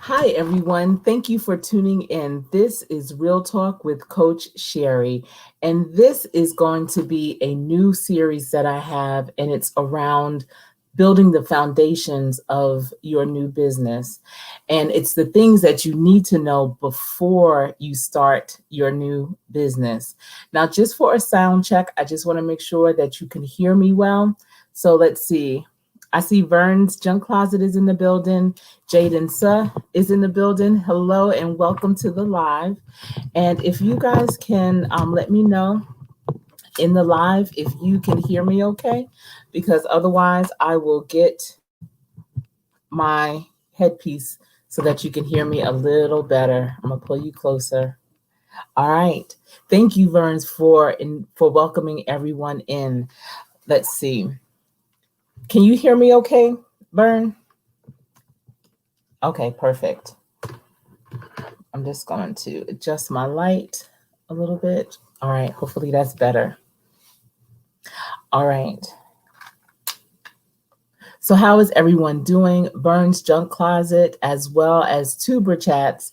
Hi, everyone. Thank you for tuning in. This is Real Talk with Coach Sherri, and this is going to be a new series that I have, and it's around building the foundations of your new business. And it's the things that you need to know before you start your new business. Now, just for a sound check, I just want to make sure that you can hear me well. So let's see. I see Vern's Junk Closet is in the building. Jaden Suh is in the building. Hello and welcome to the live. And if you guys can let me know in the live if you can hear me okay, because otherwise I will get my headpiece so that you can hear me a little better. I'm gonna pull you closer. All right. Thank you, Verns, for welcoming everyone in. Let's see. Can you hear me okay, Vern? Okay, perfect. I'm just going to adjust my light a little bit. All right, hopefully that's better. All right. So how is everyone doing? Burns Junk Closet, as well as Tuber Chats.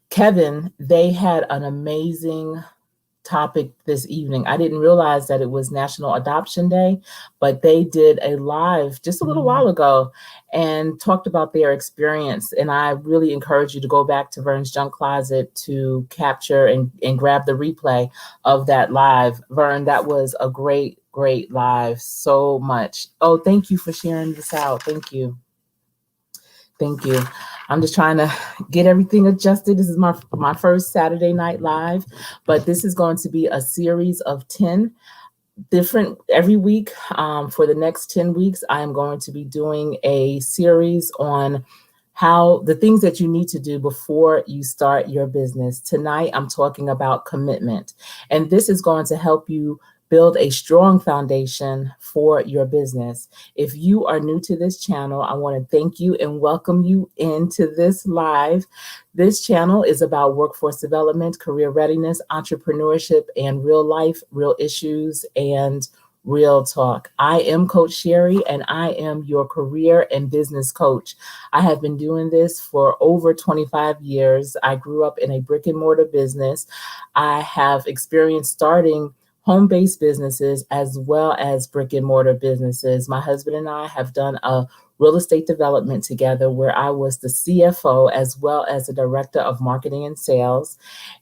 Kevin, they had an amazing topic this evening. I didn't realize that it was National Adoption Day, but they did a live just a little while ago and talked about their experience. And I really encourage you to go back to Vern's Junk Closet to capture and grab the replay of that live. Vern, that was a great live. So much. Oh, thank you for sharing this out. Thank you. Thank you. I'm just trying to get everything adjusted. This is my first Saturday Night Live, but this is going to be a series of 10 different every week. For the next 10 weeks, I am going to be doing a series on how the things that you need to do before you start your business. Tonight, I'm talking about commitment, and this is going to help you build a strong foundation for your business. If you are new to this channel, I want to thank you and welcome you into this live. This channel is about workforce development, career readiness, entrepreneurship, and real life, real issues, and real talk. I am Coach Sherri, and I am your career and business coach. I have been doing this for over 25 years. I grew up in a brick and mortar business. I have experience starting home-based businesses as well as brick and mortar businesses. My husband and I have done a real estate development together where I was the CFO as well as the director of marketing and sales.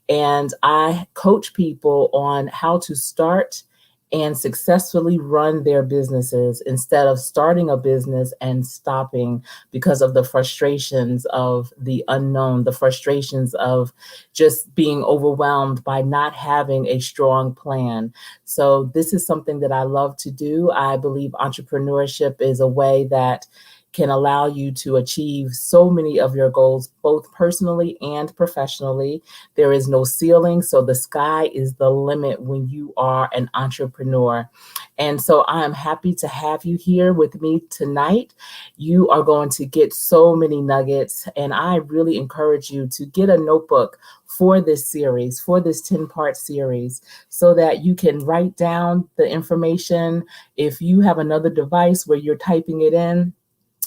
And I coach people on how to start and successfully run their businesses instead of starting a business and stopping because of the frustrations of the unknown, the frustrations of just being overwhelmed by not having a strong plan. So this is something that I love to do. I believe entrepreneurship is a way that can allow you to achieve so many of your goals, both personally and professionally. There is no ceiling, so the sky is the limit when you are an entrepreneur. And so I am happy to have you here with me tonight. You are going to get so many nuggets, and I really encourage you to get a notebook for this series, for this 10-part series, so that you can write down the information. If you have another device where you're typing it in,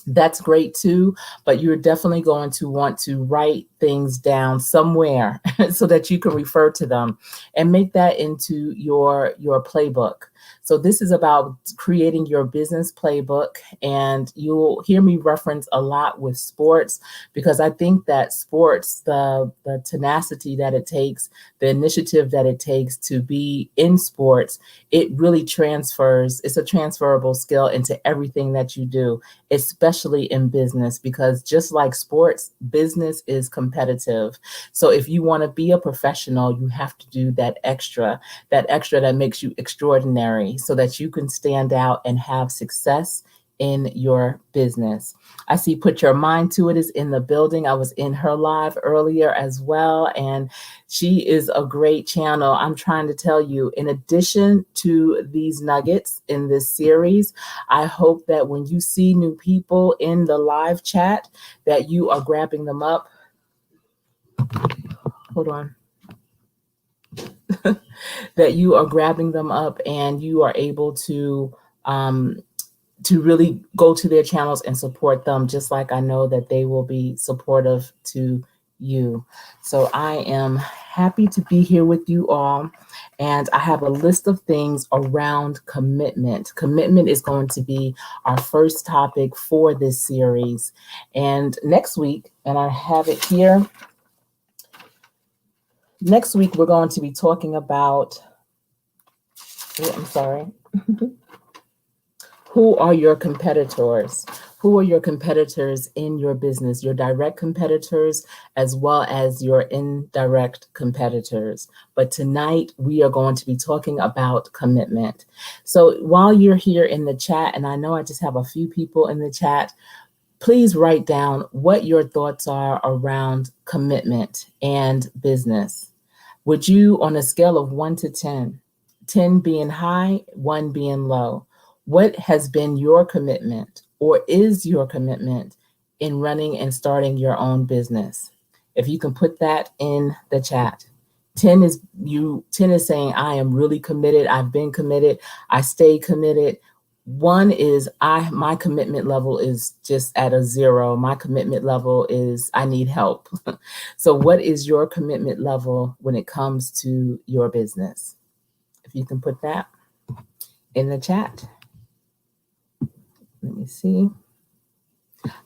that's great too, but you're definitely going to want to write things down somewhere so that you can refer to them and make that into your playbook. So this is about creating your business playbook, and you'll hear me reference a lot with sports because I think that sports, the tenacity that it takes, the initiative that it takes to be in sports, it really transfers. It's a transferable skill into everything that you do, especially in business, because just like sports, business is competitive. So if you want to be a professional, you have to do that extra that makes you extraordinary so that you can stand out and have success in your business. I see Put Your Mind to It is in the building. I was in her live earlier as well, and she is a great channel. I'm trying to tell you, in addition to these nuggets in this series, I hope that when you see new people in the live chat, that you are grabbing them up. Hold on. That you are grabbing them up and you are able to to really go to their channels and support them, just like I know that they will be supportive to you. So I am happy to be here with you all. And I have a list of things around commitment. Commitment is going to be our first topic for this series. And next week, and I have it here, next week we're going to be talking about, I'm sorry. Who are your competitors? Who are your competitors in your business? Your direct competitors as well as your indirect competitors. But tonight we are going to be talking about commitment. So while you're here in the chat, and I know I just have a few people in the chat, please write down what your thoughts are around commitment and business. Would you, on a scale of 1 to 10, 10 being high, 1 being low, what has been your commitment or is your commitment in running and starting your own business? If you can put that in the chat. 10 is saying, I am really committed. I've been committed. I stay committed. 1 is my commitment level is just at a 0. My commitment level is I need help. So what is your commitment level when it comes to your business? If you can put that in the chat. Let me see.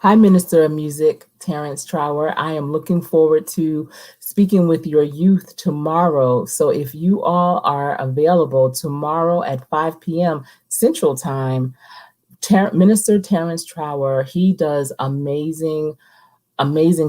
Hi, Minister of Music, Terrence Trower. I am looking forward to speaking with your youth tomorrow. So if you all are available tomorrow at 5 p.m. Central Time, Minister Terrence Trower, he does amazing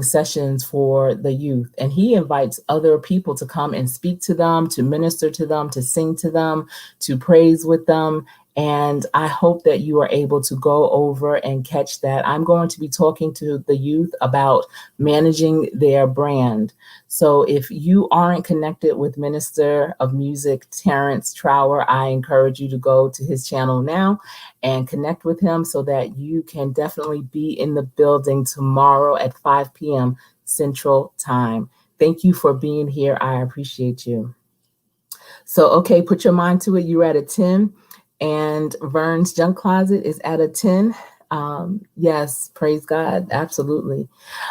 sessions for the youth. And he invites other people to come and speak to them, to minister to them, to sing to them, to praise with them. And I hope that you are able to go over and catch that. I'm going to be talking to the youth about managing their brand. So if you aren't connected with Minister of Music Terrence Trower, I encourage you to go to his channel now and connect with him so that you can definitely be in the building tomorrow at 5 p.m. Central Time. Thank you for being here. I appreciate you. So, okay, put your mind to it. You're at a 10. And Vern's Junk Closet is at a 10. Yes, praise God. Absolutely.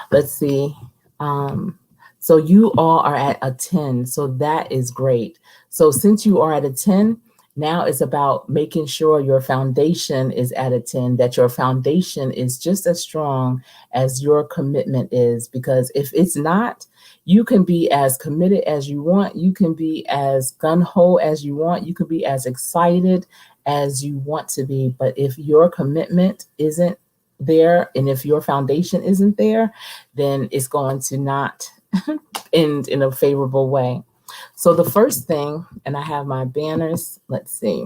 Let's see. So you all are at a 10. So that is great. So since you are at a 10, now it's about making sure your foundation is at a 10, that your foundation is just as strong as your commitment is. Because if it's not, you can be as committed as you want. You can be as gung-ho as you want. You can be as excited as you want to be. But if your commitment isn't there, and if your foundation isn't there, then it's going to not end in a favorable way. So the first thing, and I have my banners, let's see.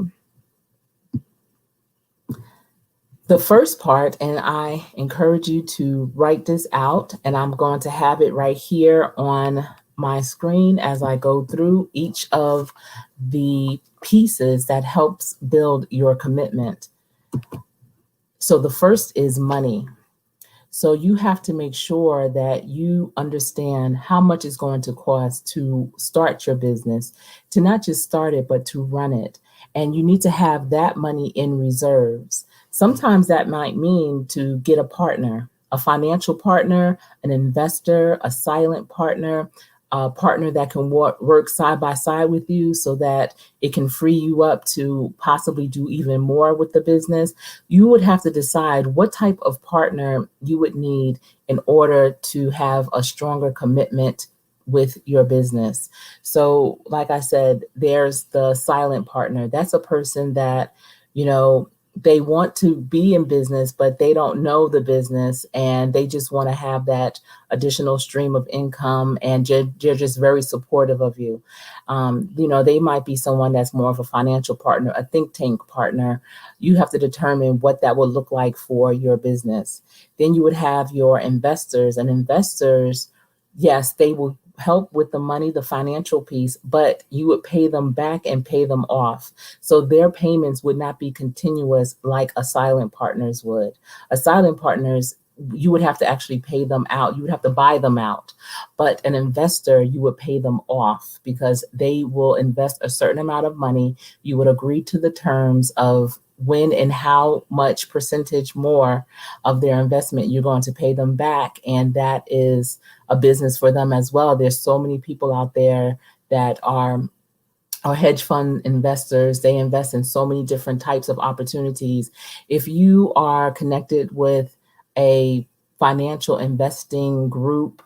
The first part, and I encourage you to write this out, and I'm going to have it right here on my screen as I go through each of the pieces that helps build your commitment. So the first is money. So you have to make sure that you understand how much it's going to cost to start your business, to not just start it, but to run it. And you need to have that money in reserves. Sometimes that might mean to get a partner, a financial partner, an investor, a silent partner, a partner that can work side by side with you so that it can free you up to possibly do even more with the business. You would have to decide what type of partner you would need in order to have a stronger commitment with your business. So like I said, there's the silent partner. That's a person that, you know, they want to be in business, but they don't know the business and they just want to have that additional stream of income, and they're just very supportive of you. You know, they might be someone that's more of a financial partner, a think tank partner. You have to determine what that would look like for your business. Then you would have your investors, and investors, yes, they will help with the money, the financial piece, but you would pay them back and pay them off. So their payments would not be continuous like a silent partner's would. A silent partner's, you would have to actually pay them out. You would have to buy them out. But an investor, you would pay them off because they will invest a certain amount of money. You would agree to the terms of when and how much percentage more of their investment you're going to pay them back. And that is a business for them as well. There's so many people out there that are hedge fund investors. They invest in so many different types of opportunities. If you are connected with a financial investing group,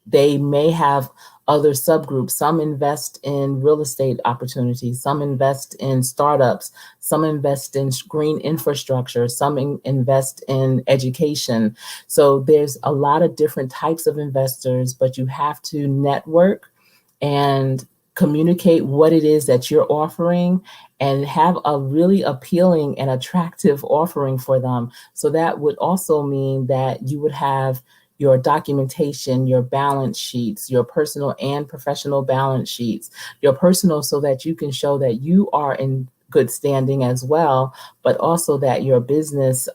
they may have other subgroups. Some invest in real estate opportunities, some invest in startups, some invest in green infrastructure, some invest in education. So there's a lot of different types of investors, but you have to network and communicate what it is that you're offering and have a really appealing and attractive offering for them. So that would also mean that you would have your documentation, your balance sheets, your personal and professional balance sheets, your personal so that you can show that you are in good standing as well, but also that your business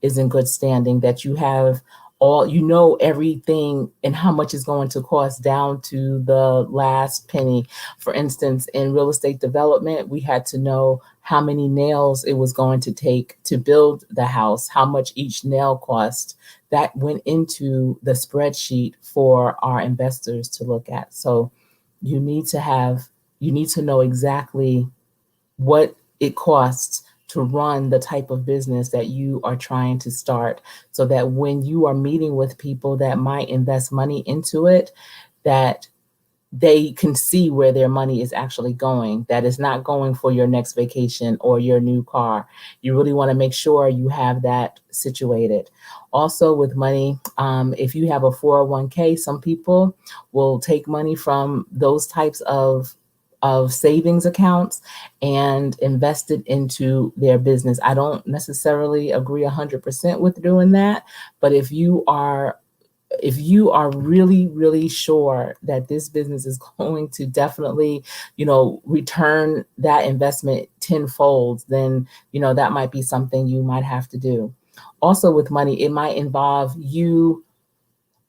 is in good standing, that you have all, you know, everything and how much it's going to cost down to the last penny. For instance, in real estate development, we had to know how many nails it was going to take to build the house, how much each nail cost. That went into the spreadsheet for our investors to look at. So you need to know exactly what it costs to run the type of business that you are trying to start, so that when you are meeting with people that might invest money into it, that they can see where their money is actually going, that is not going for your next vacation or your new car. You really want to make sure you have that situated. Also with money, if you have a 401k, some people will take money from those types of savings accounts and invest it into their business. I don't necessarily agree 100% with doing that, but if you are really, really sure that this business is going to definitely, return that investment tenfold, then, that might be something you might have to do. Also with money, it might involve you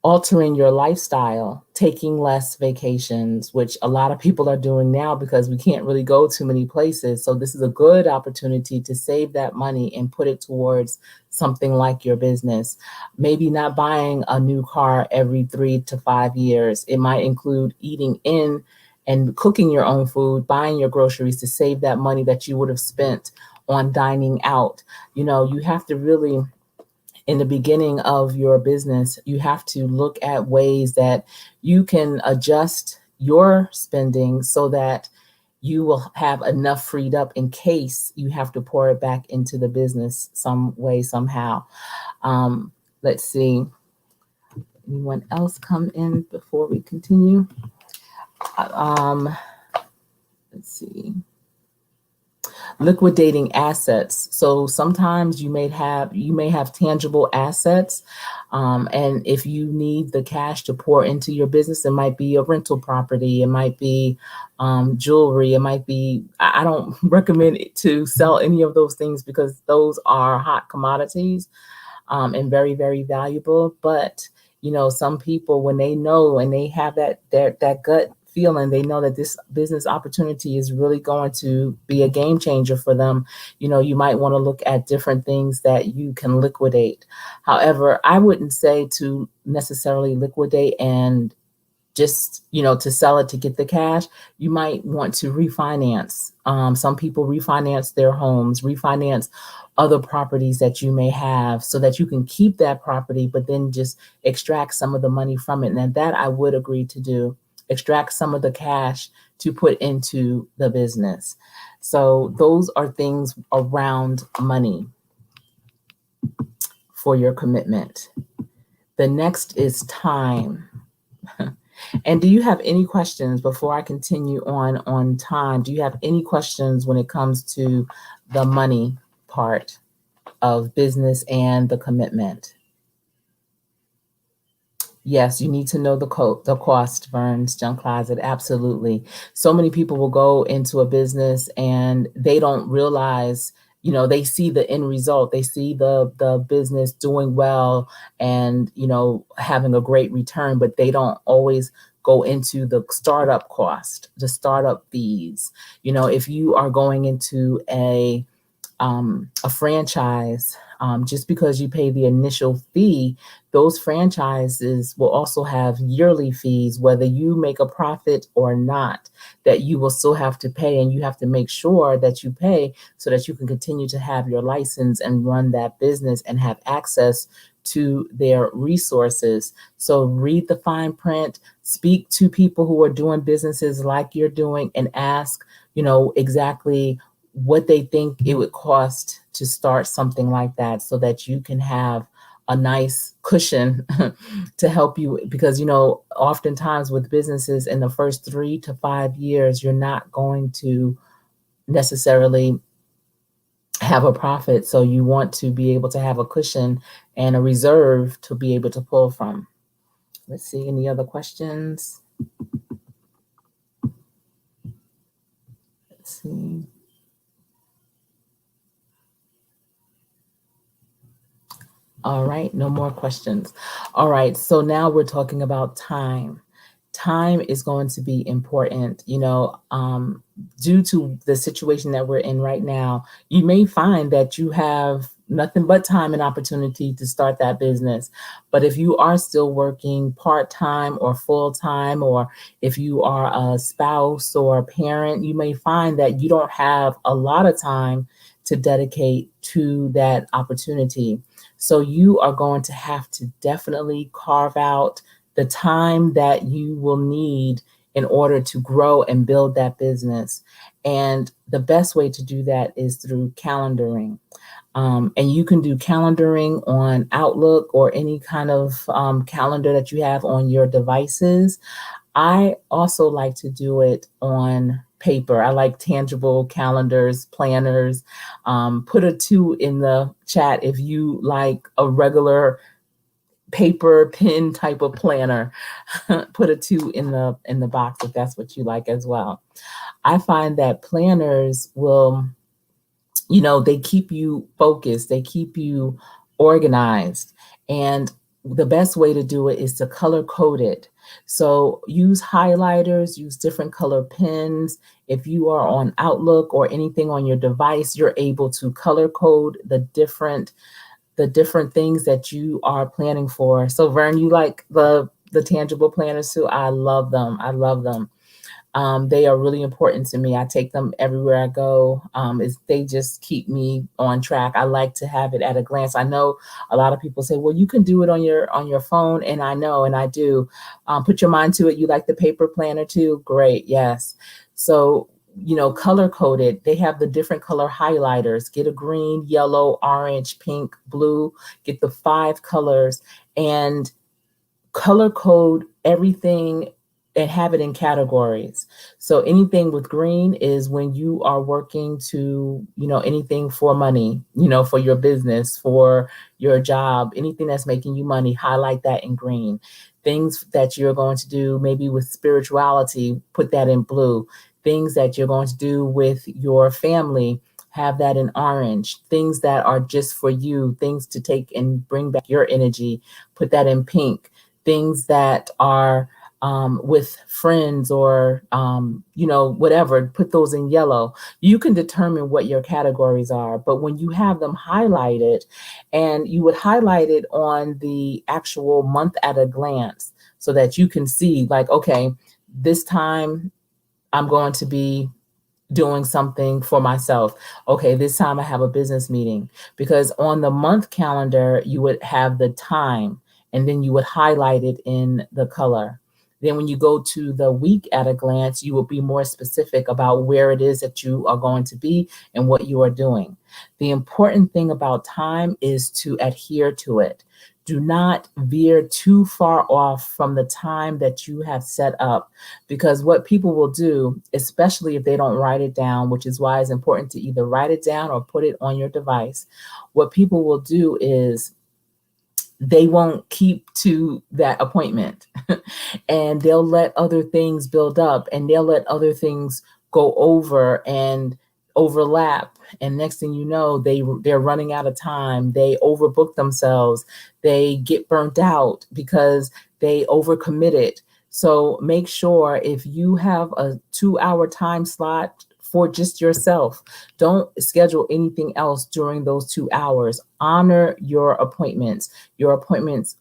altering your lifestyle, taking less vacations, which a lot of people are doing now because we can't really go too many places. So this is a good opportunity to save that money and put it towards something like your business. Maybe not buying a new car every 3 to 5 years. It might include eating in and cooking your own food, buying your groceries to save that money that you would have spent on dining out. You have to really, in the beginning of your business, you have to look at ways that you can adjust your spending so that you will have enough freed up in case you have to pour it back into the business some way, somehow. Let's see. Anyone else come in before we continue? Let's see. Liquidating assets. So sometimes you may have tangible assets, and if you need the cash to pour into your business, it might be a rental property, it might be jewelry, it might be. I don't recommend it to sell any of those things because those are hot commodities and very, very valuable. But some people, when they know and they have that gut feeling, they know that this business opportunity is really going to be a game changer for them. You might want to look at different things that you can liquidate. However, I wouldn't say to necessarily liquidate and just, to sell it to get the cash. You might want to refinance. Some people refinance their homes, refinance other properties that you may have so that you can keep that property, but then just extract some of the money from it. And that I would agree to do. Extract some of the cash to put into the business. So those are things around money for your commitment. The next is time. And do you have any questions before I continue on time? Do you have any questions when it comes to the money part of business and the commitment? Yes, you need to know the cost, Vern's Junk Closet. Absolutely. So many people will go into a business and they don't realize, they see the end result. They see the business doing well and, having a great return, but they don't always go into the startup cost, the startup fees. If you are going into a franchise, just because you pay the initial fee, those franchises will also have yearly fees, whether you make a profit or not, that you will still have to pay. And you have to make sure that you pay so that you can continue to have your license and run that business and have access to their resources. So read the fine print, speak to people who are doing businesses like you're doing, and ask, exactly what they think it would cost to start something like that, so that you can have a nice cushion to help you. Because, oftentimes with businesses, in the first 3 to 5 years, you're not going to necessarily have a profit. So you want to be able to have a cushion and a reserve to be able to pull from. Let's see, any other questions? Let's see. All right, no more questions. All right, so now we're talking about time. Time is going to be important. Due to the situation that we're in right now, you may find that you have nothing but time and opportunity to start that business. But if you are still working part-time or full-time, or if you are a spouse or a parent, you may find that you don't have a lot of time to dedicate to that opportunity. So you are going to have to definitely carve out the time that you will need in order to grow and build that business. And the best way to do that is through calendaring. And you can do calendaring on Outlook or any kind of calendar that you have on your devices. I also like to do it on paper. I like tangible calendars, planners. Put a 2 in the chat if you like a regular paper pen type of planner. Put a 2 in the box if that's what you like as well. I find that planners will, they keep you focused, they keep you organized. And the best way to do it is to color code it. So use highlighters, use different color pens. If you are on Outlook or anything on your device, you're able to color code the different things that you are planning for. So Vern, you like the tangible planners too? I love them. I love them. They are really important to me. I take them everywhere I go. They just keep me on track. I like to have it at a glance. I know a lot of people say, well, you can do it on your phone. And I know, and I do. Put your mind to it. You like the paper planner too? Great. Yes. So, color coded. They have the different color highlighters. Get a green, yellow, orange, pink, blue. Get the 5 colors and color code everything and have it in categories. So anything with green is when you are working to, anything for money, for your business, for your job, anything that's making you money, highlight that in green. Things that you're going to do maybe with spirituality, put that in blue. Things that you're going to do with your family, have that in orange. Things that are just for you, things to take and bring back your energy, put that in pink. Things that are with friends or, whatever, put those in yellow. You can determine what your categories are, but when you have them highlighted, and you would highlight it on the actual month at a glance so that you can see like, okay, this time I'm going to be doing something for myself. Okay, this time I have a business meeting. Because on the month calendar, you would have the time and then you would highlight it in the color. Then when you go to the week at a glance, you will be more specific about where it is that you are going to be and what you are doing. The important thing about time is to adhere to it. Do not veer too far off from the time that you have set up, because what people will do, especially if they don't write it down, which is why it's important to either write it down or put it on your device, what people will do is they won't keep to that appointment and they'll let other things build up and they'll let other things go over and overlap. And next thing you know, they're running out of time. They overbook themselves. They get burnt out because they overcommitted. So make sure if you have a 2-hour time slot for just yourself. Don't schedule anything else during those 2 hours. Honor your appointment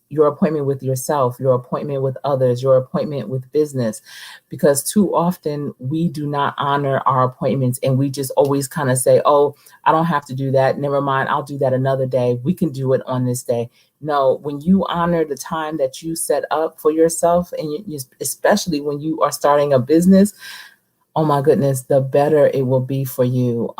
with yourself, your appointment with others, your appointment with business, because too often we do not honor our appointments and we just always kind of say, oh, I don't have to do that. Never mind. I'll do that another day. We can do it on this day. No, when you honor the time that you set up for yourself, and especially when you are starting a business, oh my goodness, the better it will be for you.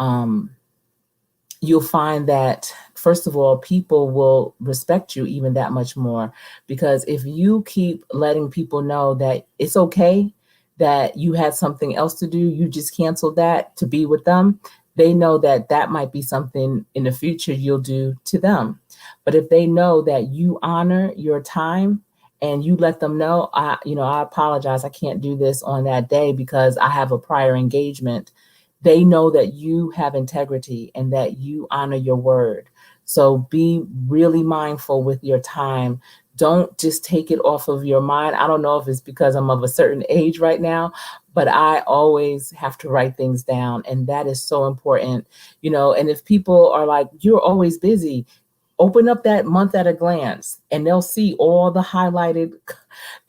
You'll find that, first of all, people will respect you even that much more, because if you keep letting people know that it's okay that you had something else to do, you just canceled that to be with them, they know that that might be something in the future you'll do to them. But if they know that you honor your time and you let them know, I apologize, I can't do this on that day because I have a prior engagement, they know that you have integrity and that you honor your word. So be really mindful with your time. Don't just take it off of your mind. I don't know if it's because I'm of a certain age right now, but I always have to write things down. And that is so important. And if people are like, you're always busy, open up that month at a glance and they'll see all the highlighted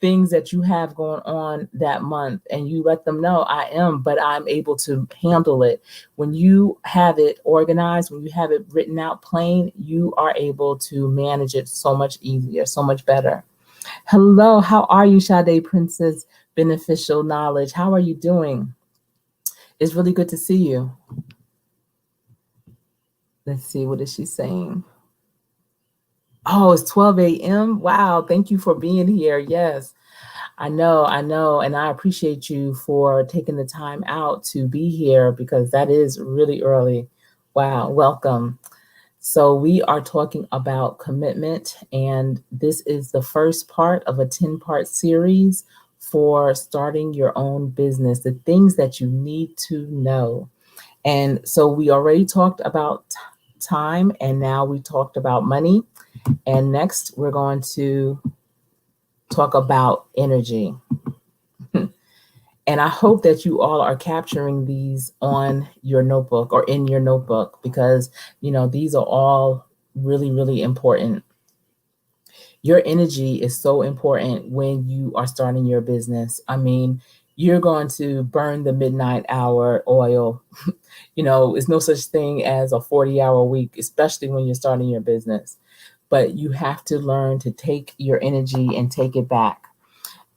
things that you have going on that month, and you let them know, I am, but I'm able to handle it. When you have it organized, when you have it written out plain, you are able to manage it so much easier, so much better. Hello, how are you, Sade Princess Beneficial Knowledge? How are you doing? It's really good to see you. Let's see, what is she saying? Oh, it's 12 a.m. Wow. Thank you for being here. Yes, I know. And I appreciate you for taking the time out to be here, because that is really early. Wow. Welcome. So we are talking about commitment, and this is the first part of a 10-part series for starting your own business, the things that you need to know. And so we already talked about time, and now we talked about money. And next, we're going to talk about energy. And I hope that you all are capturing these on your notebook or in your notebook, because, these are all really, really important. Your energy is so important when you are starting your business. I mean, you're going to burn the midnight hour oil. It's no such thing as a 40-hour week, especially when you're starting your business. But you have to learn to take your energy and take it back.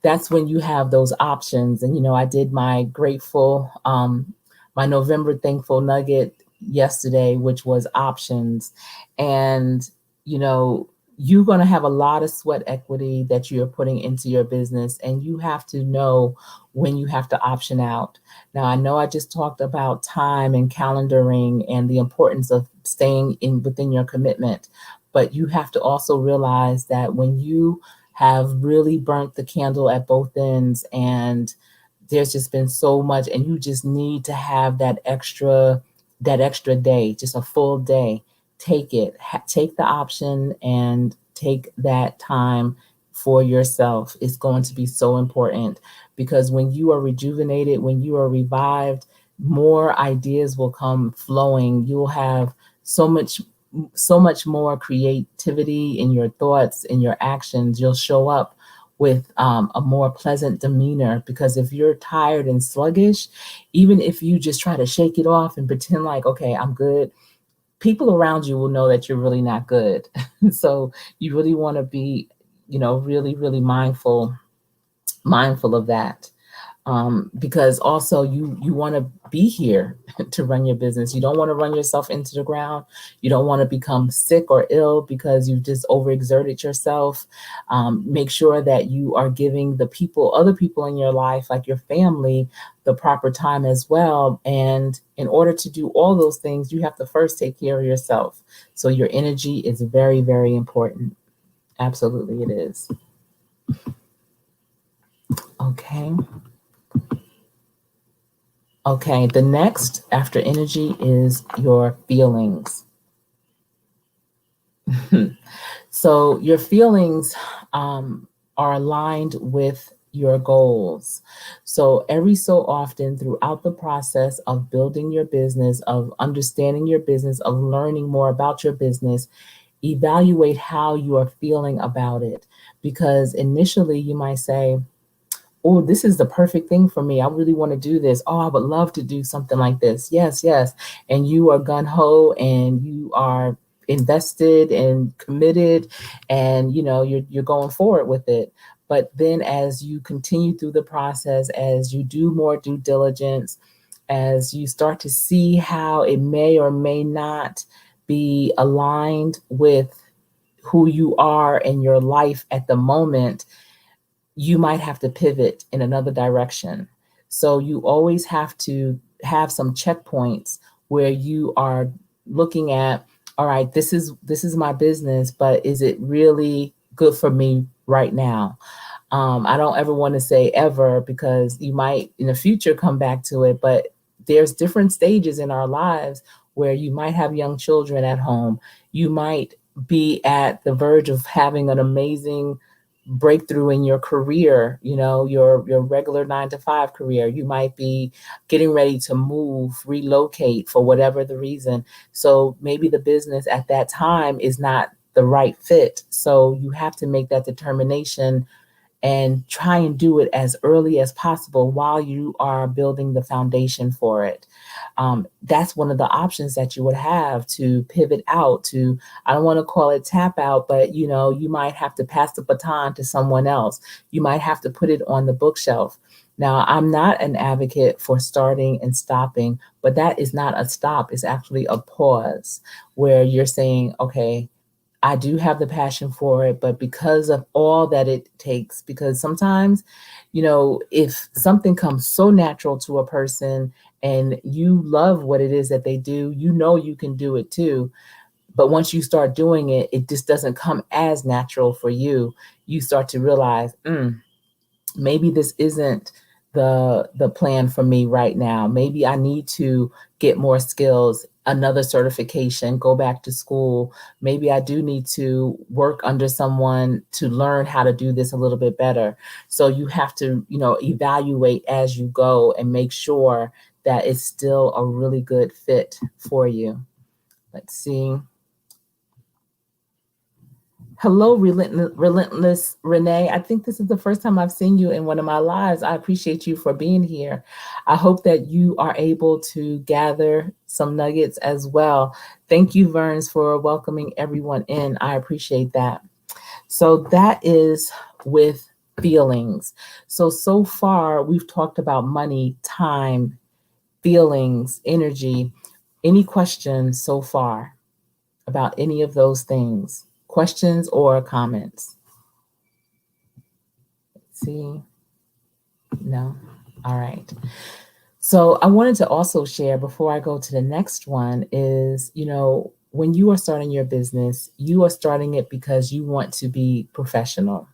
That's when you have those options. And, I did my my November thankful nugget yesterday, which was options. And, you're going to have a lot of sweat equity that you're putting into your business, and you have to know when you have to option out. Now, I know I just talked about time and calendaring and the importance of staying within your commitment, but you have to also realize that when you have really burnt the candle at both ends and there's just been so much, and you just need to have that extra day, just a full day, take it, take the option and take that time for yourself. It's going to be so important, because when you are rejuvenated, when you are revived, more ideas will come flowing. You'll have so much more creativity in your thoughts, in your actions. You'll show up with a more pleasant demeanor, because if you're tired and sluggish, even if you just try to shake it off and pretend like, okay, I'm good, people around you will know that you're really not good. So you really want to be, really, really mindful of that. Because also you want to be here to run your business. You don't want to run yourself into the ground. You don't want to become sick or ill because you just overexerted yourself. Make sure that you are giving other people in your life, like your family, the proper time as well. And in order to do all those things, you have to first take care of yourself. So your energy is very, very important. Absolutely, it is. Okay. Okay, the next after energy is your feelings. So your feelings are aligned with your goals. So every so often throughout the process of building your business, of understanding your business, of learning more about your business, evaluate how you are feeling about it. Because initially you might say, oh, this is the perfect thing for me. I really want to do this. Oh, I would love to do something like this. Yes, yes. And you are gun ho and you are invested and committed, and you're going forward with it. But then as you continue through the process, as you do more due diligence, as you start to see how it may or may not be aligned with who you are in your life at the moment, you might have to pivot in another direction. So you always have to have some checkpoints where you are looking at, all right, this is my business, but is it really good for me right now? I don't ever want to say ever, because you might in the future come back to it, but there's different stages in our lives where you might have young children at home. You might be at the verge of having an amazing breakthrough in your career, your regular 9 to 5 career. You might be getting ready to move, relocate for whatever the reason. So maybe the business at that time is not the right fit. So you have to make that determination and try and do it as early as possible while you are building the foundation for it. That's one of the options that you would have to pivot out to. I don't want to call it tap out, but you might have to pass the baton to someone else. You might have to put it on the bookshelf. Now, I'm not an advocate for starting and stopping, but that is not a stop. It's actually a pause where you're saying, okay, I do have the passion for it, but because of all that it takes, because sometimes, if something comes so natural to a person and you love what it is that they do, you can do it too. But once you start doing it, it just doesn't come as natural for you. You start to realize, maybe this isn't the plan for me right now. Maybe I need to get more skills, another certification, go back to school. Maybe I do need to work under someone to learn how to do this a little bit better. So you have to, evaluate as you go and make sure that it's still a really good fit for you. Let's see. Hello, Relentless Renee. I think this is the first time I've seen you in one of my lives. I appreciate you for being here. I hope that you are able to gather some nuggets as well. Thank you, Verns, for welcoming everyone in. I appreciate that. So that is with feelings. So far, we've talked about money, time, feelings, energy. Any questions so far about any of those things? Questions or comments? Let's see. No? All right. So I wanted to also share before I go to the next one is, when you are starting your business, you are starting it because you want to be professional,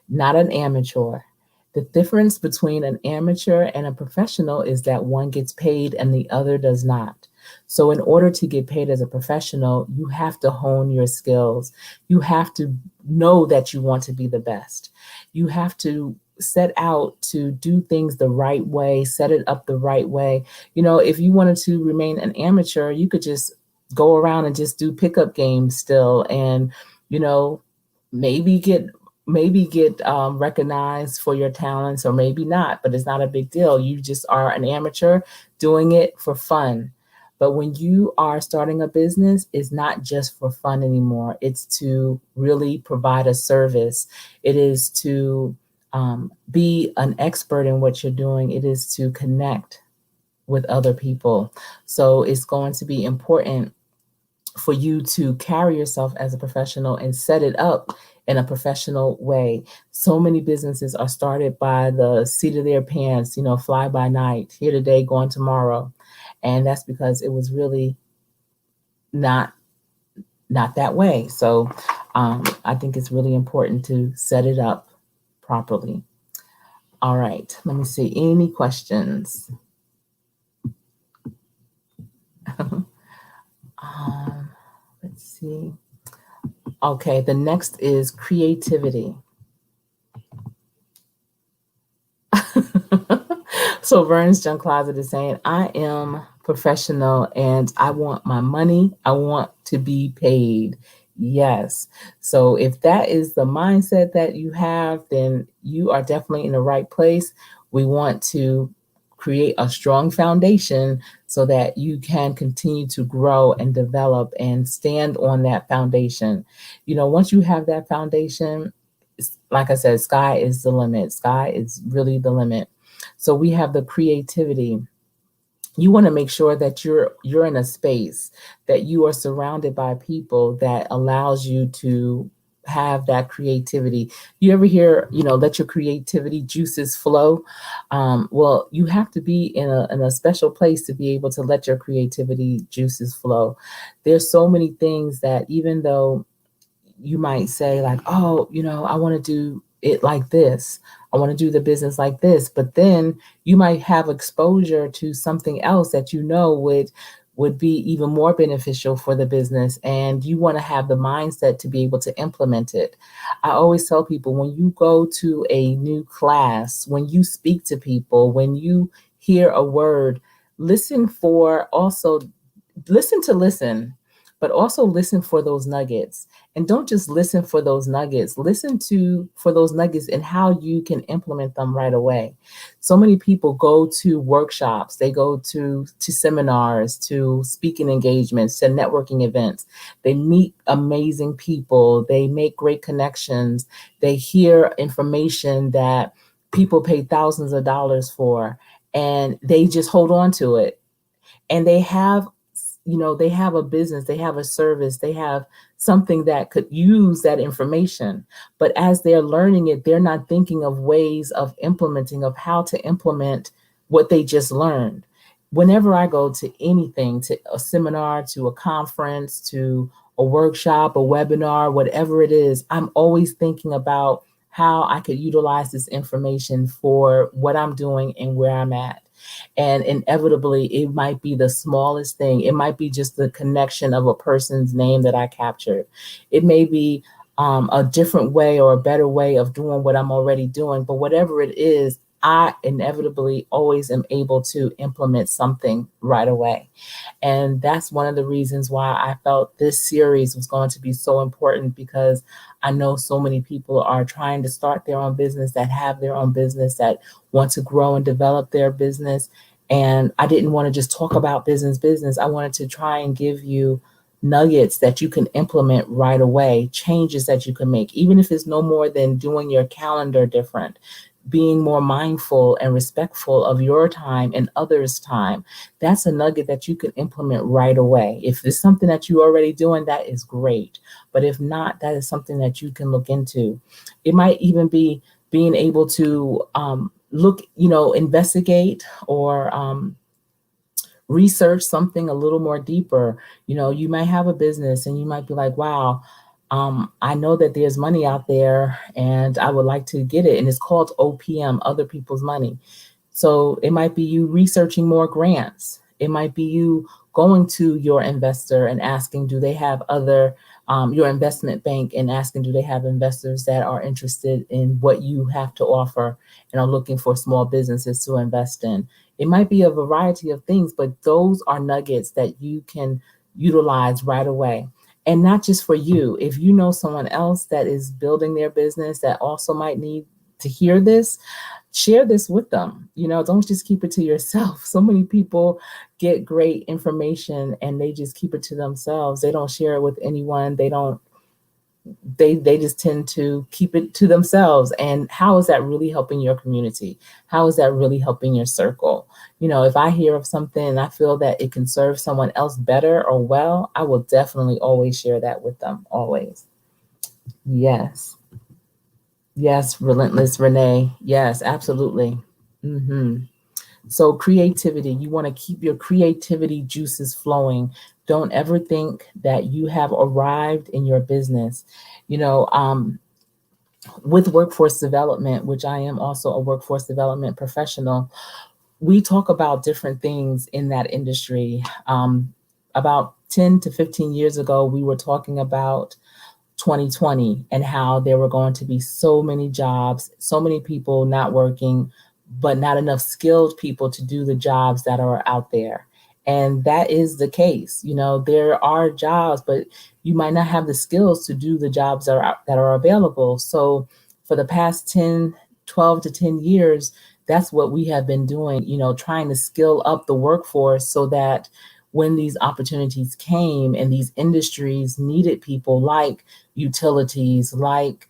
not an amateur. The difference between an amateur and a professional is that one gets paid and the other does not. So, in order to get paid as a professional, you have to hone your skills. You have to know that you want to be the best. You have to set out to do things the right way, set it up the right way. If you wanted to remain an amateur, you could just go around and just do pickup games still, and you know maybe get recognized for your talents, or maybe not, but it's not a big deal. You just are an amateur doing it for fun. But when you are starting a business, it's not just for fun anymore. It's to really provide a service. It is to be an expert in what you're doing. It is to connect with other people. So it's going to be important for you to carry yourself as a professional and set it up in a professional way. So many businesses are started by the seat of their pants, fly by night, here today, gone tomorrow. And that's because it was really not that way. So I think it's really important to set it up properly. All right, let me see. Any questions? Let's see. Okay, the next is creativity. So Vern's Junk Closet is saying, I am professional and I want my money. I want to be paid. Yes. So if that is the mindset that you have, then you are definitely in the right place. We want to create a strong foundation so that you can continue to grow and develop and stand on that foundation. Once you have that foundation, like I said, sky is the limit. Sky is really the limit. So we have the creativity. You want to make sure that you're in a space that you are surrounded by people that allows you to have that creativity. You ever hear, let your creativity juices flow? Well, you have to be in a special place to be able to let your creativity juices flow. There's so many things that even though you might say like, oh, I want to do it like this. I want to do the business like this. But then you might have exposure to something else that would be even more beneficial for the business, and you want to have the mindset to be able to implement it. I always tell people, when you go to a new class, when you speak to people, when you hear a word, listen for also listen, but also listen for those nuggets. And don't just listen for those nuggets, listen to for those nuggets and how you can implement them right away. So many people go to workshops, they go to seminars, to speaking engagements, to networking events. They meet amazing people, they make great connections, they hear information that people pay thousands of dollars for, and they just hold on to it. And they have a business, they have a service, they have something that could use that information. But as they're learning it, they're not thinking of ways of implementing, of how to implement what they just learned. Whenever I go to anything, to a seminar, to a conference, to a workshop, a webinar, whatever it is, I'm always thinking about how I could utilize this information for what I'm doing and where I'm at. And inevitably, it might be the smallest thing. It might be just the connection of a person's name that I captured. It may be a different way or a better way of doing what I'm already doing. But whatever it is, I inevitably always am able to implement something right away. And that's one of the reasons why I felt this series was going to be so important, because I know so many people are trying to start their own business, that have their own business, that want to grow and develop their business. And I didn't want to just talk about business. I wanted to try and give you nuggets that you can implement right away, changes that you can make, even if it's no more than doing your calendar different, being more mindful and respectful of your time and others' time. That's a nugget that you can implement right away. If it's something that you're already doing, that is great. But if not, that is something that you can look into. It might even be being able to investigate or research something a little more deeper. You might have a business and you might be like, wow, I know that there's money out there and I would like to get it. And it's called OPM, other people's money. So it might be you researching more grants. It might be you going to your investor and asking, do they have your investment bank, and asking, do they have investors that are interested in what you have to offer and are looking for small businesses to invest in. It might be a variety of things, but those are nuggets that you can utilize right away. And not just for you. If you know someone else that is building their business that also might need to hear this, share this with them. Don't just keep it to yourself. So many people get great information and they just keep it to themselves. They don't share it with anyone. They just tend to keep it to themselves. And how is that really helping your community? How is that really helping your circle? If I hear of something and I feel that it can serve someone else better or well, I will definitely always share that with them. Always. Yes. Yes, Relentless Renee. Yes, absolutely. So creativity, you want to keep your creativity juices flowing. Don't ever think that you have arrived in your business. With workforce development, which I am also a workforce development professional, we talk about different things in that industry. About 10 to 15 years ago, we were talking about 2020 and how there were going to be so many jobs, so many people not working, but not enough skilled people to do the jobs that are out there. And that is the case. You know, there are jobs, but you might not have the skills to do the jobs that are available. So for the past 10, 12 to 10 years, that's what we have been doing, you know, trying to skill up the workforce so that when these opportunities came and these industries needed people like utilities, like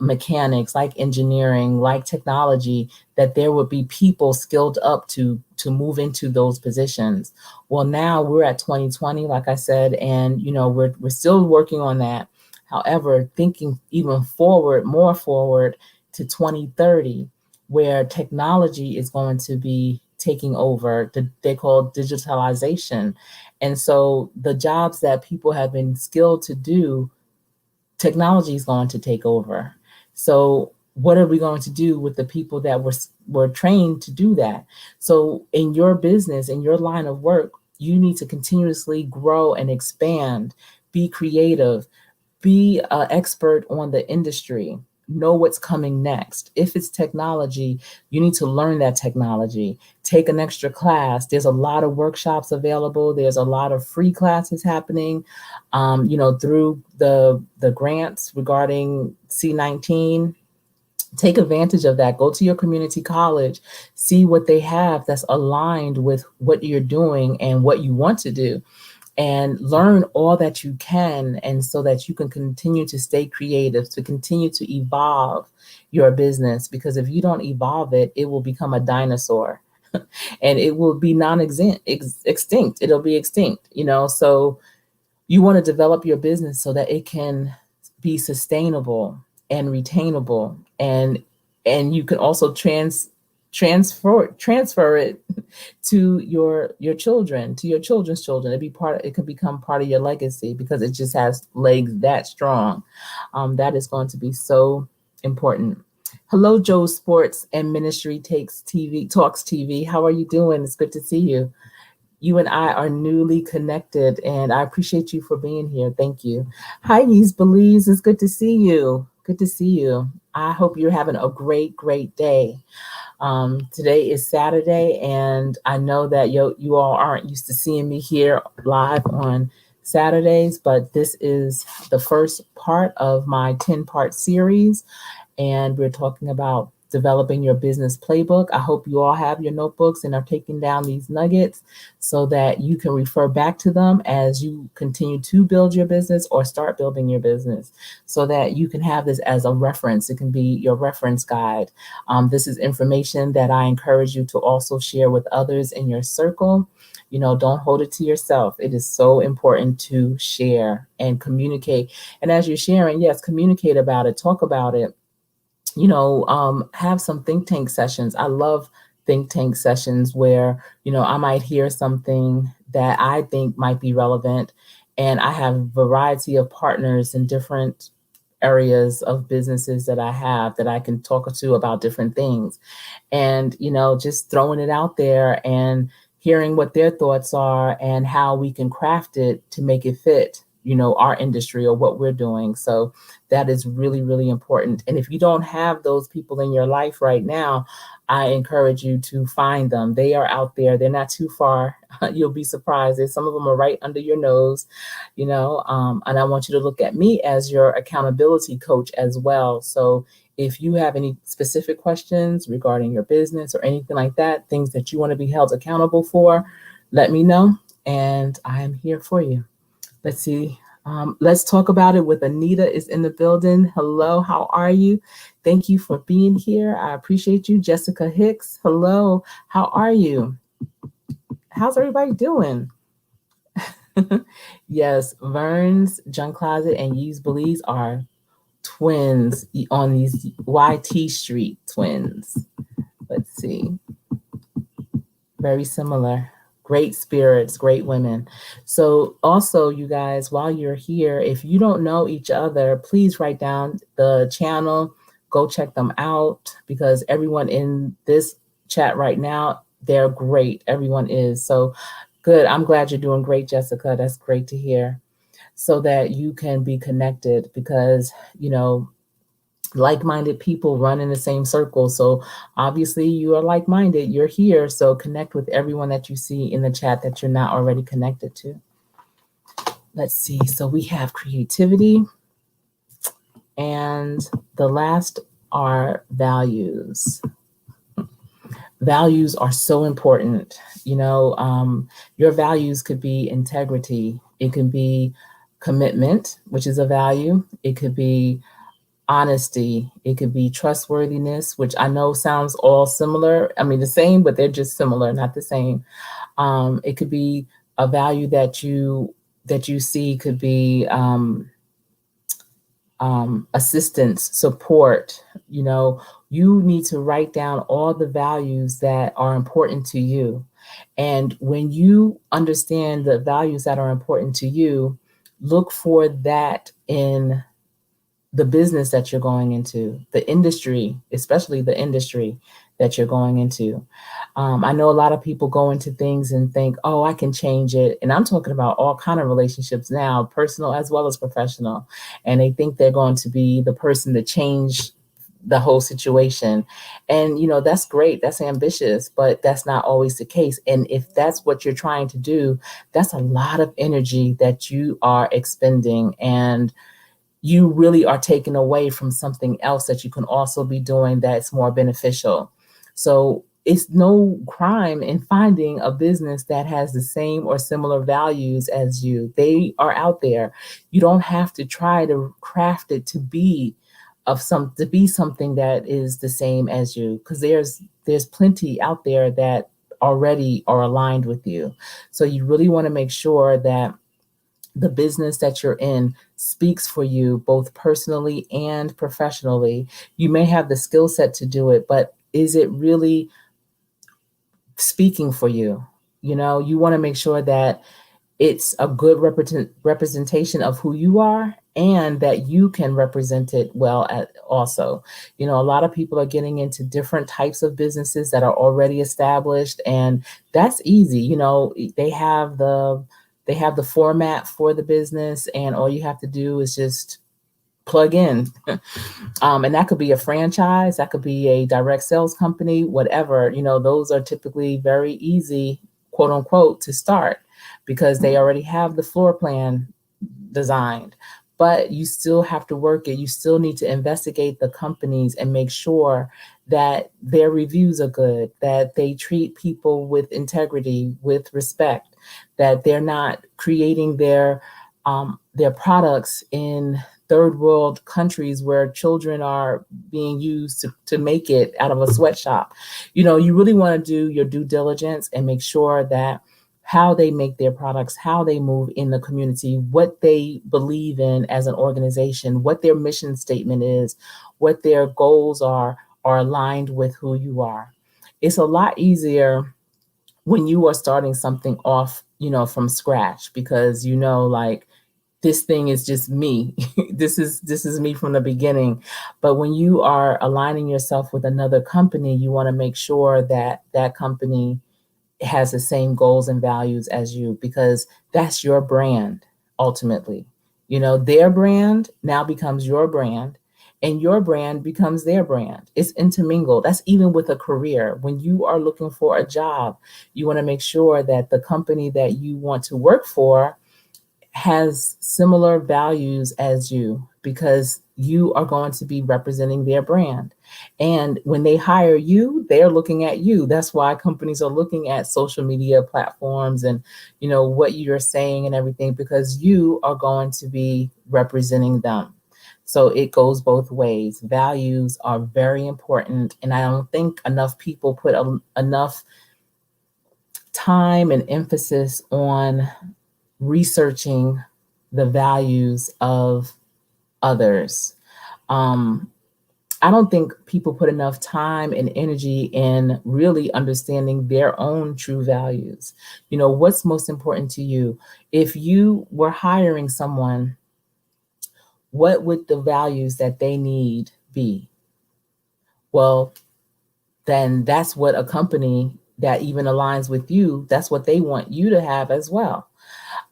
mechanics, like engineering, like technology, that there would be people skilled up to move into those positions. Well, now we're at 2020, like I said, and you know we're still working on that. However, thinking even forward, more forward to 2030, where technology is going to be taking over, they call digitalization. And so the jobs that people have been skilled to do, technology is going to take over. So what are we going to do with the people that were trained to do that? So in your business, in your line of work, you need to continuously grow and expand, be creative, be an expert on the industry, know what's coming next. If it's technology, you need to learn that technology, take an extra class. There's a lot of workshops available. There's a lot of free classes happening, you know, through the grants regarding C19. Take advantage of that. Go to your community college, see what they have that's aligned with what you're doing and what you want to do, and learn all that you can, and so that you can continue to stay creative, to continue to evolve your business. Because if you don't evolve it, it will become a dinosaur and it will be extinct. It'll be extinct, you know. So you want to develop your business so that it can be sustainable and retainable, and you can also transfer it to your children, to your children's children. It could become part of your legacy because it just has legs that strong. That is going to be so important. Hello, Joe Sports and Ministry Talks TV. How are you doing? It's good to see you. You and I are newly connected, and I appreciate you for being here. Thank you. Hi, Yeast Belize. It's good to see you. Good to see you. I hope you're having a great day. Today is Saturday, and I know that you all aren't used to seeing me here live on Saturdays, but this is the first part of my 10-part series, and we're talking about developing your business playbook. I hope you all have your notebooks and are taking down these nuggets so that you can refer back to them as you continue to build your business or start building your business, so that you can have this as a reference. It can be your reference guide. This is information that I encourage you to also share with others in your circle. You know, don't hold it to yourself. It is so important to share and communicate. And as you're sharing, yes, communicate about it, talk about it. You know, have some think tank sessions. I love think tank sessions where, you know, I might hear something that I think might be relevant, and I have a variety of partners in different areas of businesses that I have that I can talk to about different things. And, you know, just throwing it out there and hearing what their thoughts are and how we can craft it to make it fit, you know, our industry or what we're doing. So that is really important. And if you don't have those people in your life right now, I encourage you to find them. They are out there. They're not too far. You'll be surprised. Some of them are right under your nose, you know, and I want you to look at me as your accountability coach as well. So if you have any specific questions regarding your business or anything like that, things that you want to be held accountable for, let me know, and I am here for you. Let's see. Let's talk about it with Anita is in the building. Hello, how are you? Thank you for being here. I appreciate you. Jessica Hicks, hello, how are you? How's everybody doing? Yes, Vern's Junk Closet and Yeast Belize are twins on these YT Street twins. Let's see. Very similar. Great spirits, great women. So also, you guys, while you're here, if you don't know each other, please write down the channel, go check them out, because everyone in this chat right now, they're great. Everyone is. So good. I'm glad you're doing great, Jessica. That's great to hear. So that you can be connected, because, you know, like-minded people run in the same circle. So obviously you are like-minded, you're here. So connect with everyone that you see in the chat that you're not already connected to. Let's see. So we have creativity, and the last are values. Values are so important. Your values could be integrity. It can be commitment, which is a value. It could be honesty. It could be trustworthiness, which I know sounds all similar. I mean, the same, but they're just similar, not the same. It could be a value that you see could be assistance, support. You need to write down all the values that are important to you. And when you understand the values that are important to you, look for that in the business that you're going into, the industry, especially the industry that you're going into. I know a lot of people go into things and think, oh, I can change it. And I'm talking about all kind of relationships now, personal as well as professional. And they think they're going to be the person to change the whole situation. And, that's great. That's ambitious, but that's not always the case. And if that's what you're trying to do, that's a lot of energy that you are expending. And you really are taken away from something else that you can also be doing that's more beneficial. So it's no crime in finding a business that has the same or similar values as you. They are out there. You don't have to try to craft it to be something that is the same as you, because there's plenty out there that already are aligned with you. So you really want to make sure that the business that you're in speaks for you both personally and professionally. You may have the skill set to do it, but is it really speaking for you? You want to make sure that it's a good representation of who you are, and that you can represent it well also. A lot of people are getting into different types of businesses that are already established, and that's easy. They have the format for the business, and all you have to do is just plug in. And that could be a franchise, that could be a direct sales company, whatever. Those are typically very easy, quote unquote, to start, because they already have the floor plan designed. But you still have to work it. You still need to investigate the companies and make sure that their reviews are good, that they treat people with integrity, with respect, that they're not creating their products in third world countries where children are being used to make it out of a sweatshop. You really want to do your due diligence and make sure that how they make their products, how they move in the community, what they believe in as an organization, what their mission statement is, what their goals are aligned with who you are. It's a lot easier when you are starting something off, from scratch, because like, this thing is just me. This is me from the beginning. But when you are aligning yourself with another company, you want to make sure that that company has the same goals and values as you, because that's your brand ultimately. Their brand now becomes your brand, and your brand becomes their brand. It's intermingled. That's even with a career. When you are looking for a job, you want to make sure that the company that you want to work for has similar values as you, because you are going to be representing their brand. And when they hire you, they're looking at you. That's why companies are looking at social media platforms and, what you're saying and everything, because you are going to be representing them. So it goes both ways. Values are very important. And I don't think enough people put enough time and emphasis on researching the values of others. I don't think people put enough time and energy in really understanding their own true values. What's most important to you? If you were hiring someone, what would the values that they need be? Well, then that's what a company that even aligns with you, that's what they want you to have as well.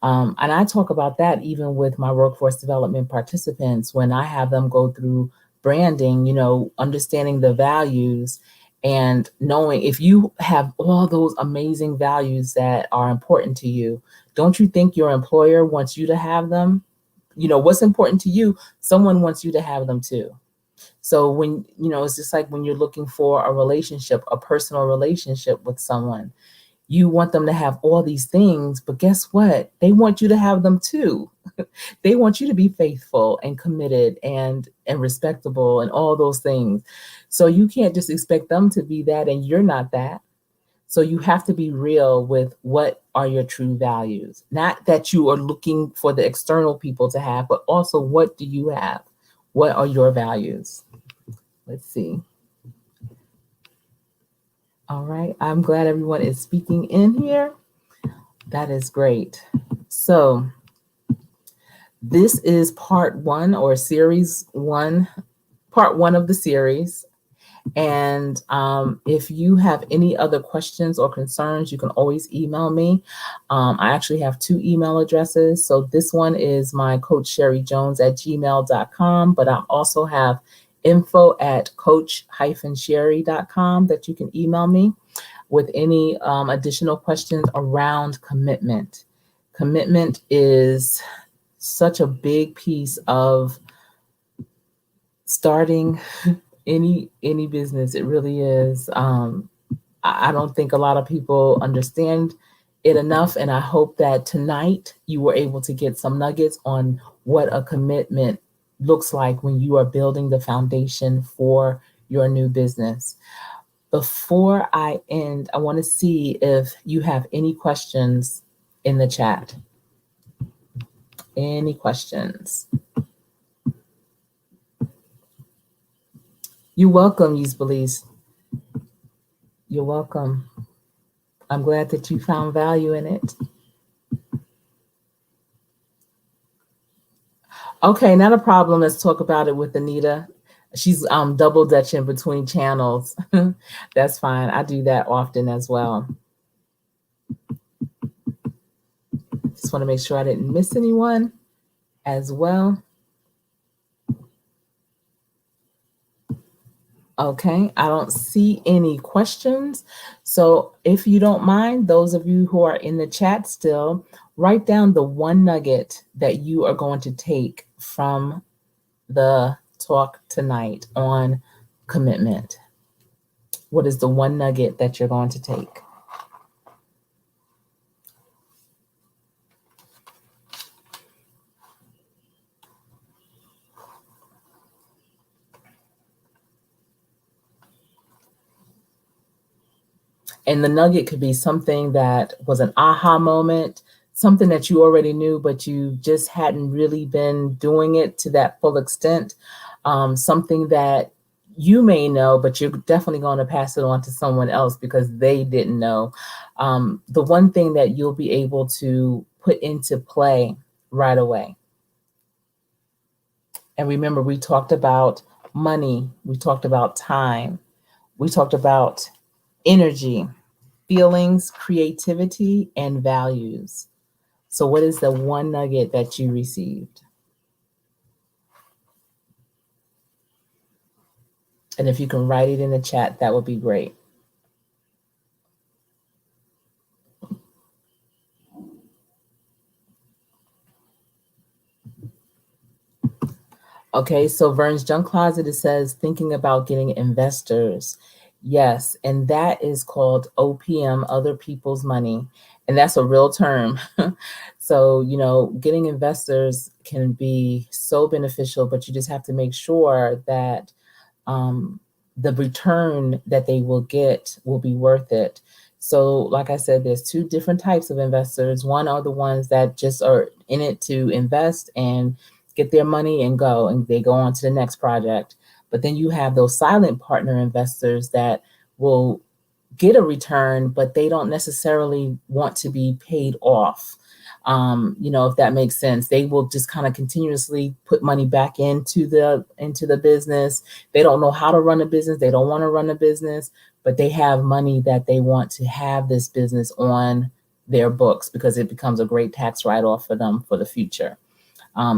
And I talk about that even with my workforce development participants when I have them go through branding, understanding the values and knowing if you have all those amazing values that are important to you, don't you think your employer wants you to have them? What's important to you, someone wants you to have them too. So when, it's just like when you're looking for a relationship, a personal relationship with someone, you want them to have all these things, but guess what? They want you to have them too. They want you to be faithful and committed and respectable and all those things. So you can't just expect them to be that and you're not that. So you have to be real with what are your true values. Not that you are looking for the external people to have, but also what do you have? What are your values? Let's see. All right. I'm glad everyone is speaking in here. That is great. So this is part one or series one, part one of the series. And if you have any other questions or concerns, you can always email me. I actually have 2 email addresses. So this one is my Coach Sherri Jones at gmail.com, but I also have info@coach-sherri.com that you can email me with any additional questions around commitment. Commitment is such a big piece of starting any business. It really is. I don't think a lot of people understand it enough, and I hope that tonight you were able to get some nuggets on what a commitment looks like when you are building the foundation for your new business. Before I end, I want to see if you have any questions in the chat. Any questions? You're welcome, Yusbelize. You're welcome. I'm glad that you found value in it. Okay, not a problem. Let's talk about it with Anita. She's double dutching between channels. That's fine. I do that often as well. Just want to make sure I didn't miss anyone as well. Okay, I don't see any questions. So if you don't mind, those of you who are in the chat still, write down the one nugget that you are going to take from the talk tonight on commitment. What is the one nugget that you're going to take? And the nugget could be something that was an aha moment, something that you already knew, but you just hadn't really been doing it to that full extent. Something that you may know, but you're definitely going to pass it on to someone else because they didn't know. The one thing that you'll be able to put into play right away. And remember, we talked about money. We talked about time. We talked about energy, feelings, creativity, and values. So what is the one nugget that you received? And if you can write it in the chat, that would be great. Okay, so Vern's Junk Closet, it says thinking about getting investors. Yes, and that is called OPM, other people's money. And that's a real term. So, getting investors can be so beneficial, but you just have to make sure that the return that they will get will be worth it. So like I said, there's 2 different types of investors. One are the ones that just are in it to invest and get their money and go, and they go on to the next project. But then you have those silent partner investors that will get a return, but they don't necessarily want to be paid off. If that makes sense, they will just kind of continuously put money back into the business. They don't know how to run a business. They don't want to run a business, but they have money that they want to have this business on their books because it becomes a great tax write-off for them for the future.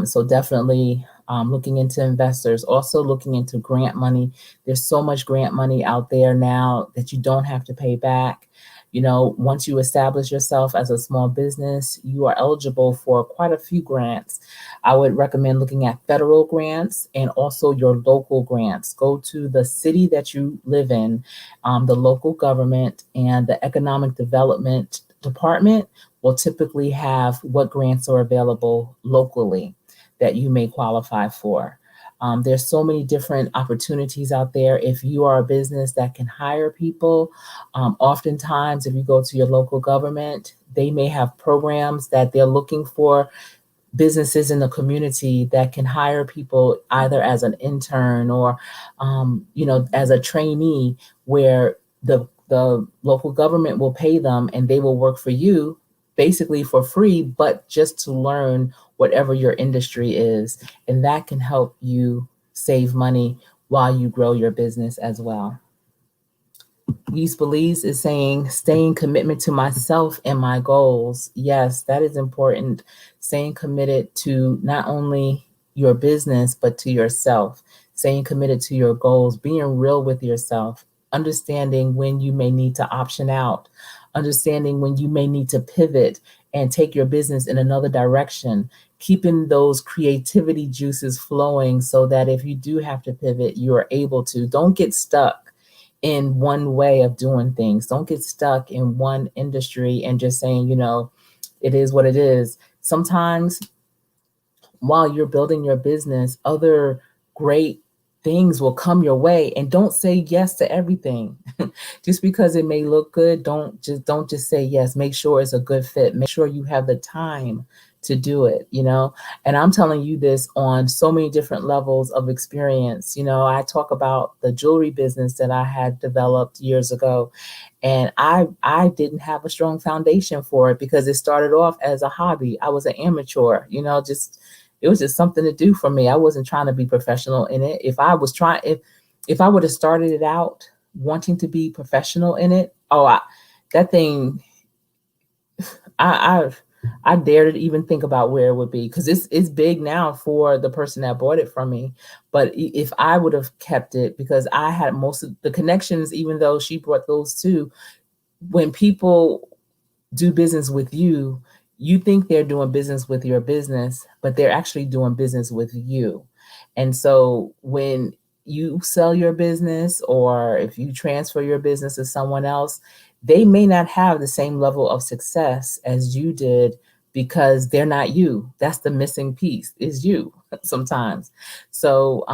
So definitely looking into investors, also looking into grant money. There's so much grant money out there now that you don't have to pay back. You know, once you establish yourself as a small business, you are eligible for quite a few grants. I would recommend looking at federal grants and also your local grants. Go to the city that you live in, the local government, and the economic development department will typically have what grants are available locally that you may qualify for. There's so many different opportunities out there. If you are a business that can hire people, oftentimes if you go to your local government, they may have programs that they're looking for businesses in the community that can hire people either as an intern or, as a trainee, where the local government will pay them and they will work for you basically for free, but just to learn whatever your industry is. And that can help you save money while you grow your business as well. Use Belize is saying, staying commitment to myself and my goals. Yes, that is important. Staying committed to not only your business, but to yourself. Staying committed to your goals, being real with yourself, understanding when you may need to option out, understanding when you may need to pivot and take your business in another direction, keeping those creativity juices flowing so that if you do have to pivot, you are able to. Don't get stuck in one way of doing things. Don't get stuck in one industry and just saying, it is what it is. Sometimes while you're building your business, other great things will come your way, and don't say yes to everything. Just because it may look good, don't just say yes. Make sure it's a good fit. Make sure you have the time to do it, And I'm telling you this on so many different levels of experience. I talk about the jewelry business that I had developed years ago, and I didn't have a strong foundation for it because it started off as a hobby. I was an amateur, it was just something to do for me. I wasn't trying to be professional in it. If I would have started it out wanting to be professional in it, that thing, I dare to even think about where it would be, because it's big now for the person that bought it from me. But if I would have kept it, because I had most of the connections, even though she brought those too, when people do business with you, you think they're doing business with your business, but they're actually doing business with you. And so when you sell your business, or if you transfer your business to someone else, they may not have the same level of success as you did because they're not you. That's the missing piece, is you sometimes. So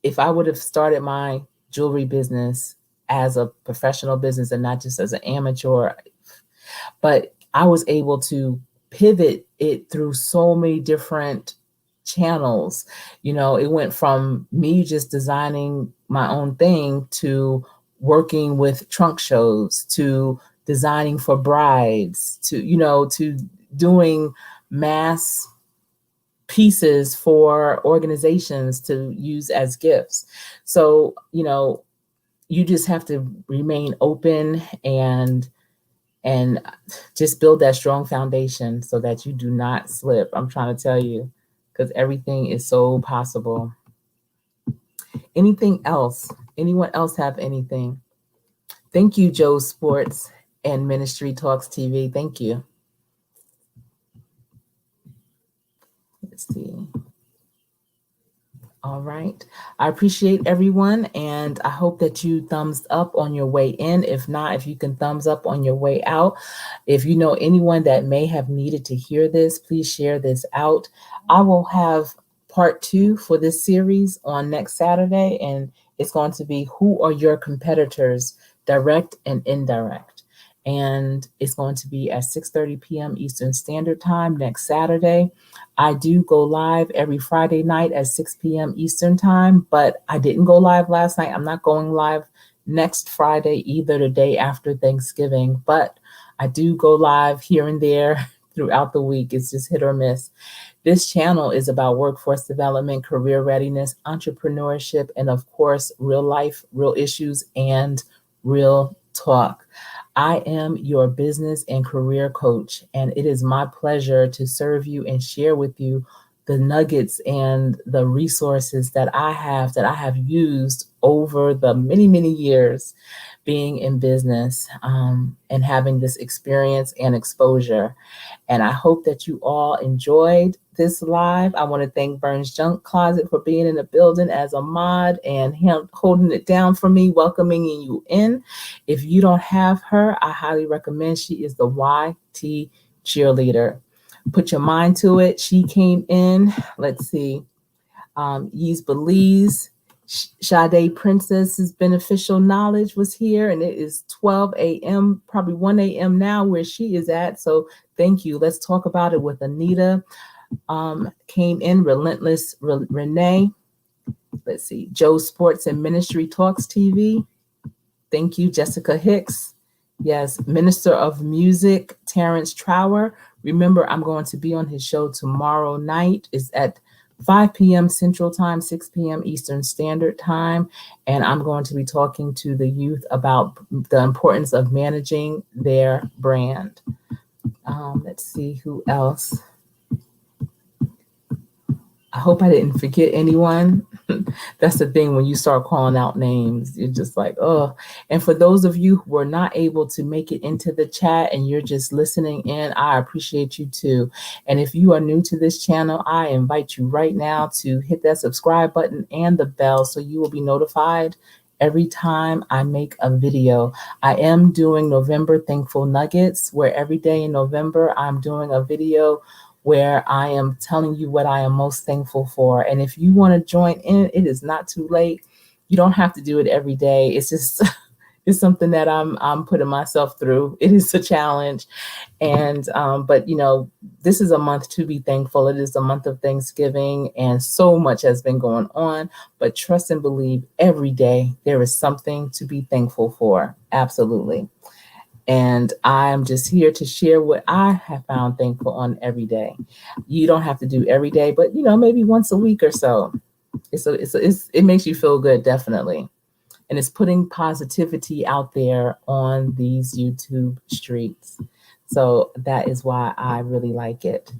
if I would have started my jewelry business as a professional business and not just as an amateur, but I was able to pivot it through so many different channels. It went from me just designing my own thing to working with trunk shows, to designing for brides, to doing mass pieces for organizations to use as gifts. So, you just have to remain open and just build that strong foundation so that you do not slip. I'm trying to tell you, because everything is so possible. Anything else? Anyone else have anything? Thank you, Joe Sports and Ministry Talks TV. Thank you. Let's see. All right. I appreciate everyone, and I hope that you thumbs up on your way in. If not, if you can thumbs up on your way out. If you know anyone that may have needed to hear this, please share this out. I will have part 2 for this series on next Saturday, and it's going to be who are your competitors, direct and indirect. And it's going to be at 6:30 p.m. Eastern Standard Time next Saturday. I do go live every Friday night at 6 p.m. Eastern Time, but I didn't go live last night. I'm not going live next Friday either, the day after Thanksgiving, but I do go live here and there throughout the week. It's just hit or miss. This channel is about workforce development, career readiness, entrepreneurship, and of course, real life, real issues, and real talk. I am your business and career coach, and it is my pleasure to serve you and share with you the nuggets and the resources that I have used over the many, many years being in business, and having this experience and exposure. And I hope that you all enjoyed this live. I want to thank Burns Junk Closet for being in the building as a mod and him holding it down for me, welcoming you in. If you don't have her, I highly recommend. She is the YT cheerleader. Put your mind to it. She came in, let's see, Yees Belize, Sade Princess's Beneficial Knowledge was here, and it is 12 a.m., probably 1 a.m. now where she is at. So thank you. Let's talk about it with Anita. Came in, Relentless Renee. Let's see, Joe Sports and Ministry Talks TV. Thank you, Jessica Hicks. Yes, Minister of Music, Terrence Trower. Remember, I'm going to be on his show tomorrow night. It's at 5 p.m. Central Time, 6 p.m. Eastern Standard Time. And I'm going to be talking to the youth about the importance of managing their brand. Let's see who else. I hope I didn't forget anyone. That's the thing when you start calling out names, you're just like, oh. And for those of you who were not able to make it into the chat and you're just listening in, I appreciate you too. And if you are new to this channel, I invite you right now to hit that subscribe button and the bell so you will be notified every time I make a video. I am doing November Thankful Nuggets, where every day in November I'm doing a video where I am telling you what I am most thankful for. And if you want to join in, it is not too late. You don't have to do it every day. It's just it's something that I'm putting myself through. It is a challenge. And but you know, this is a month to be thankful. It is a month of Thanksgiving, and so much has been going on. But trust and believe, every day there is something to be thankful for. Absolutely. And I'm just here to share what I have found thankful on every day. You don't have to do every day, but you know, maybe once a week or so. It makes you feel good, definitely. And it's putting positivity out there on these YouTube streets. So that is why I really like it.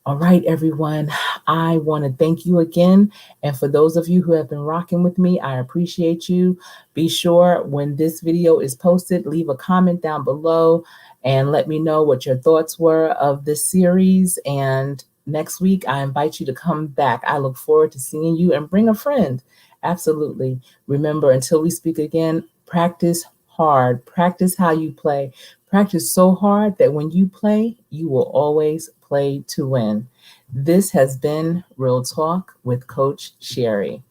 All right, everyone. I want to thank you again. And for those of you who have been rocking with me, I appreciate you. Be sure when this video is posted, leave a comment down below and let me know what your thoughts were of this series. And next week, I invite you to come back. I look forward to seeing you, and bring a friend. Absolutely. Remember, until we speak again, practice hard. Practice how you play. Practice so hard that when you play, you will always play to win. This has been Real Talk with Coach Sherri.